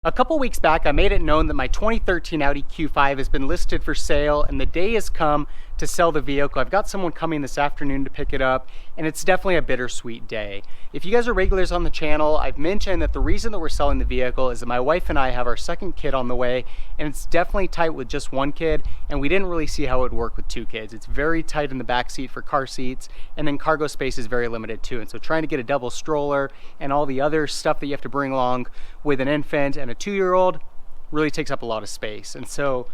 A couple weeks back, I made it known that my 2013 Audi Q5 has been listed for sale and the day has come to sell the vehicle. I've got someone coming this afternoon to pick it up, and it's definitely a bittersweet day. If you guys are regulars on the channel, I've mentioned that the reason that we're selling the vehicle is that my wife and I have our second kid on the way, and it's definitely tight with just one kid, and we didn't really see how it would work with two kids. It's very tight in the back seat for car seats, and then cargo space is very limited too. And so trying to get a double stroller and all the other stuff that you have to bring along with an infant and a 2-year-old really takes up a lot of space. And so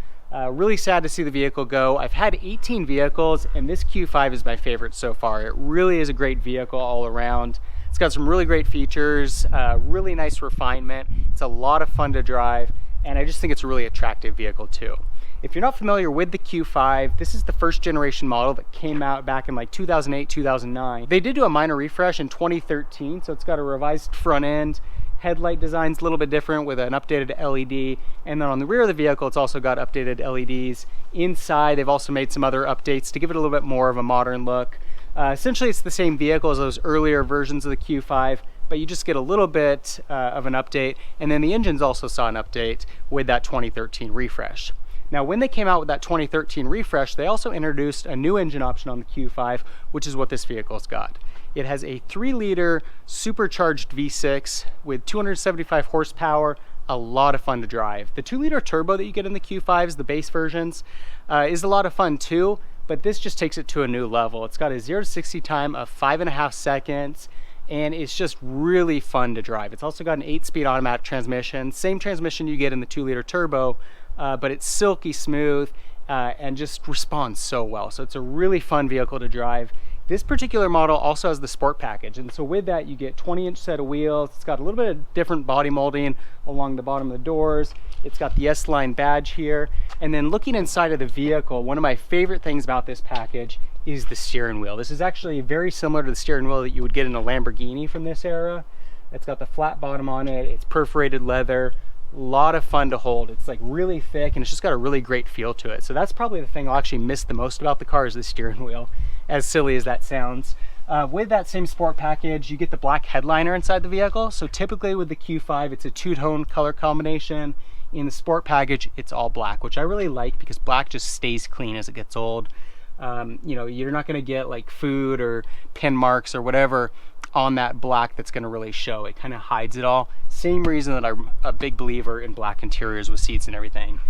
really sad to see the vehicle go. I've had 18 vehicles and this Q5 is my favorite so far. It really is a great vehicle all around. It's got some really great features, really nice refinement. It's a lot of fun to drive, and I just think it's a really attractive vehicle too. If you're not familiar with the Q5, this is the first generation model that came out back in like 2008, 2009. They did do a minor refresh in 2013, so it's got a revised front end. Headlight design's a little bit different with an updated LED, and then on the rear of the vehicle it's also got updated LEDs. Inside they've also made some other updates to give it a little bit more of a modern look. Essentially it's the same vehicle as those earlier versions of the Q5, but you just get a little bit of an update, and then the engines also saw an update with that 2013 refresh. Now when they came out with that 2013 refresh, they also introduced a new engine option on the Q5, which is what this vehicle's got. It has a 3-liter supercharged V6 with 275 horsepower, a lot of fun to drive. The 2-liter turbo that you get in the Q5s, the base versions, is a lot of fun too, but this just takes it to a new level. It's got a 0 to 60 time of 5.5 seconds, and it's just really fun to drive. It's also got an 8-speed automatic transmission, same transmission you get in the 2-liter turbo, but it's silky smooth and just responds so well. So it's a really fun vehicle to drive. This particular model also has the sport package, and so with that you get 20-inch set of wheels. It's got a little bit of different body molding along the bottom of the doors. It's got the S-Line badge here, and then looking inside of the vehicle, one of my favorite things about this package is the steering wheel. This is actually very similar to the steering wheel that you would get in a Lamborghini from this era. It's got the flat bottom on it, it's perforated leather, a lot of fun to hold. It's like really thick and it's just got a really great feel to it. So that's probably the thing I'll actually miss the most about the car, is the steering wheel, as silly as that sounds. With that same sport package, you get the black headliner inside the vehicle. So typically with the Q5, it's a two-tone color combination. In the sport package, it's all black, which I really like because black just stays clean as it gets old. You know, you're not going to get like food or pin marks or whatever on that black that's going to really show. It kind of hides it all. Same reason that I'm a big believer in black interiors with seats and everything.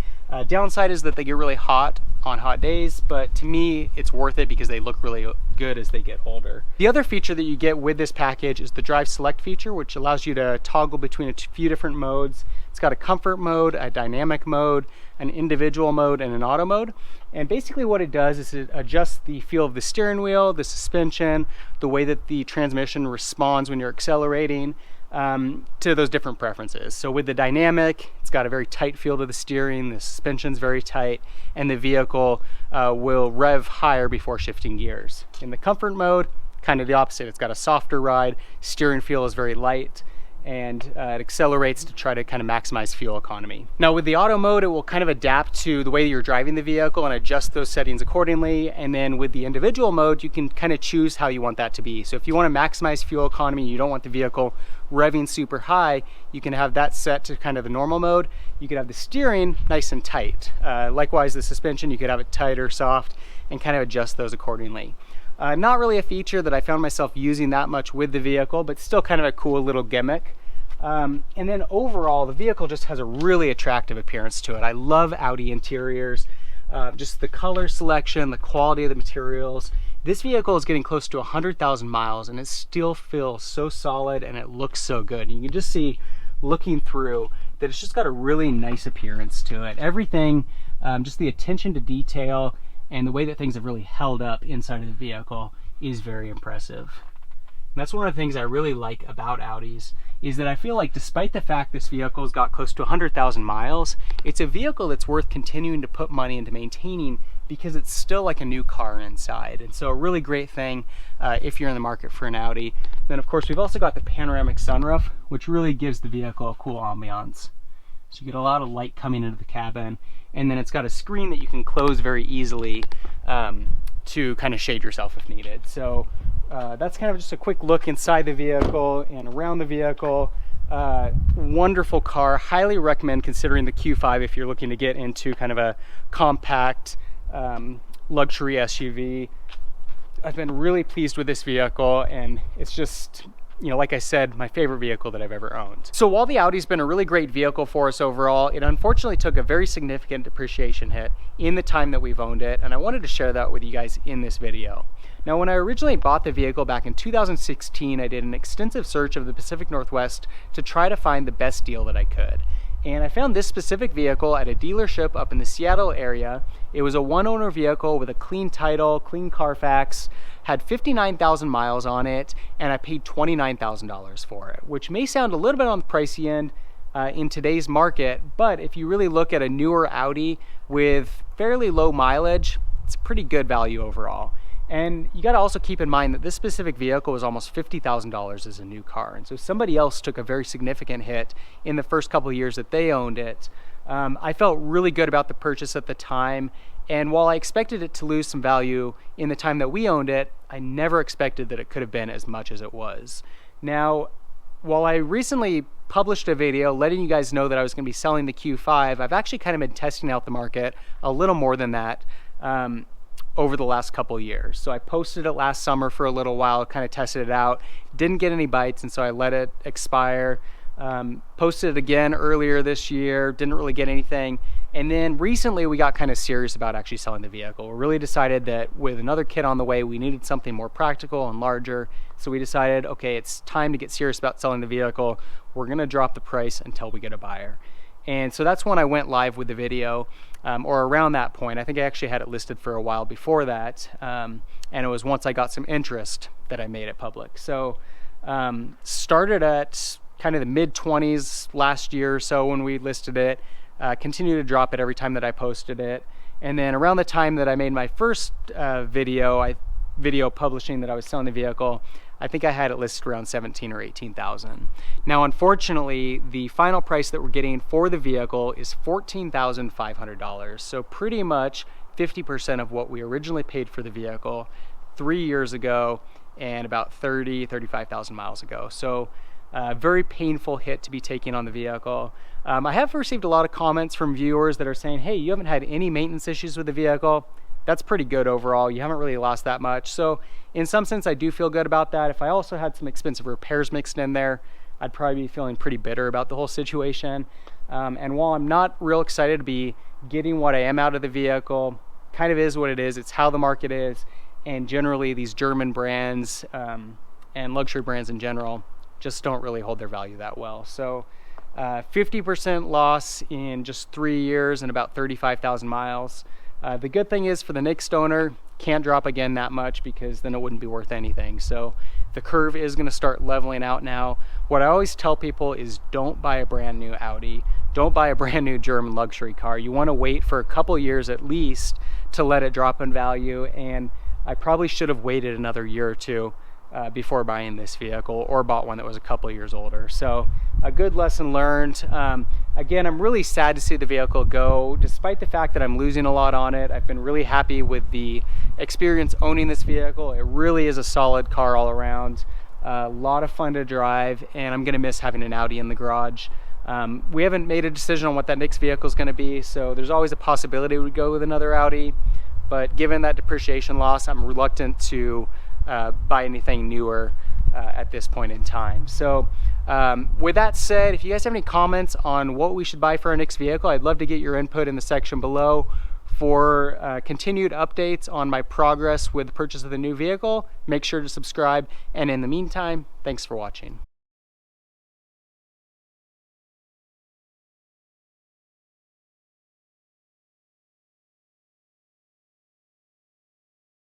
Downside is that they get really hot on hot days, but to me it's worth it because they look really good as they get older. The other feature that you get with this package is the Drive Select feature, which allows you to toggle between a few different modes. It's got a comfort mode, a dynamic mode, an individual mode, and an auto mode. And basically what it does is it adjusts the feel of the steering wheel, the suspension, the way that the transmission responds when you're accelerating, to those different preferences. So with the dynamic, it's got a very tight feel to the steering, the suspension's very tight, and the vehicle will rev higher before shifting gears. In the comfort mode, kind of the opposite. It's got a softer ride, steering feel is very light, and it accelerates to try to kind of maximize fuel economy. Now with the auto mode, it will kind of adapt to the way you're driving the vehicle and adjust those settings accordingly. And then with the individual mode, you can kind of choose how you want that to be. So if you want to maximize fuel economy, you don't want the vehicle revving super high, you can have that set to kind of the normal mode. You could have the steering nice and tight. Likewise, the suspension, you could have it tight or soft and kind of adjust those accordingly. Not really a feature that I found myself using that much with the vehicle, but still kind of a cool little gimmick. And then overall, the vehicle just has a really attractive appearance to it. I love Audi interiors, just the color selection, the quality of the materials. This vehicle is getting close to 100,000 miles and it still feels so solid and it looks so good. You can just see looking through that it's just got a really nice appearance to it. Everything, just the attention to detail and the way that things have really held up inside of the vehicle is very impressive. And that's one of the things I really like about Audis, is that I feel like despite the fact this vehicle's got close to 100,000 miles, it's a vehicle that's worth continuing to put money into maintaining because it's still like a new car inside. And so a really great thing if you're in the market for an Audi. Then of course we've also got the panoramic sunroof, which really gives the vehicle a cool ambiance. So you get a lot of light coming into the cabin, and then it's got a screen that you can close very easily to kind of shade yourself if needed. So that's kind of just a quick look inside the vehicle and around the vehicle. Wonderful car, highly recommend considering the Q5 if you're looking to get into kind of a compact luxury SUV. I've been really pleased with this vehicle, and it's just, you know, like I said, my favorite vehicle that I've ever owned. So while the Audi's been a really great vehicle for us overall, it unfortunately took a very significant depreciation hit in the time that we've owned it, and I wanted to share that with you guys in this video. Now, when I originally bought the vehicle back in 2016, I did an extensive search of the Pacific Northwest to try to find the best deal that I could. And I found this specific vehicle at a dealership up in the Seattle area. It was a one-owner vehicle with a clean title, clean Carfax, had 59,000 miles on it, and I paid $29,000 for it, which may sound a little bit on the pricey end in today's market, but if you really look at a newer Audi with fairly low mileage, it's a pretty good value overall. And you got to also keep in mind that this specific vehicle was almost $50,000 as a new car. And so somebody else took a very significant hit in the first couple of years that they owned it. I felt really good about the purchase at the time. And while I expected it to lose some value in the time that we owned it, I never expected that it could have been as much as it was. Now, while I recently published a video letting you guys know that I was going to be selling the Q5, I've actually kind of been testing out the market a little more than that. Over the last couple years. So I posted it last summer for a little while, kind of tested it out, didn't get any bites, and so I let it expire. Posted it again earlier this year, didn't really get anything. And then recently we got kind of serious about actually selling the vehicle. We really decided that with another kid on the way, we needed something more practical and larger. So we decided, okay, it's time to get serious about selling the vehicle. We're gonna drop the price until we get a buyer. And so that's when I went live with the video, or around that point. I think I actually had it listed for a while before that. And it was once I got some interest that I made it public. So started at kind of the mid-20s last year or so when we listed it, continued to drop it every time that I posted it. And then around the time that I made my first video publishing that I was selling the vehicle, I think I had it listed around 17 or 18,000. Now, unfortunately, the final price that we're getting for the vehicle is $14,500. So pretty much 50% of what we originally paid for the vehicle 3 years ago and about 35,000 miles ago. So very painful hit to be taking on the vehicle. I have received a lot of comments from viewers that are saying, hey, you haven't had any maintenance issues with the vehicle. That's pretty good overall. You haven't really lost that much. So in some sense, I do feel good about that. If I also had some expensive repairs mixed in there, I'd probably be feeling pretty bitter about the whole situation. And while I'm not real excited to be getting what I am out of the vehicle, kind of is what it is. It's how the market is. And generally these German brands and luxury brands in general just don't really hold their value that well. So 50% loss in just 3 years and about 35,000 miles. The good thing is for the next owner, can't drop again that much because then it wouldn't be worth anything. So the curve is going to start leveling out now. What I always tell people is don't buy a brand new Audi. Don't buy a brand new German luxury car. You want to wait for a couple years at least to let it drop in value. And I probably should have waited another year or two before buying this vehicle, or bought one that was a couple years older. So a good lesson learned. Again, I'm really sad to see the vehicle go, despite the fact that I'm losing a lot on it. I've been really happy with the experience owning this vehicle. It really is a solid car all around. A lot of fun to drive, and I'm gonna miss having an Audi in the garage. We haven't made a decision on what that next vehicle is gonna be, so there's always a possibility we'd go with another Audi, but given that depreciation loss, I'm reluctant to buy anything newer at this point in time. So with that said, if you guys have any comments on what we should buy for our next vehicle, I'd love to get your input in the section below. For continued updates on my progress with the purchase of the new vehicle, make sure to subscribe. And in the meantime, thanks for watching.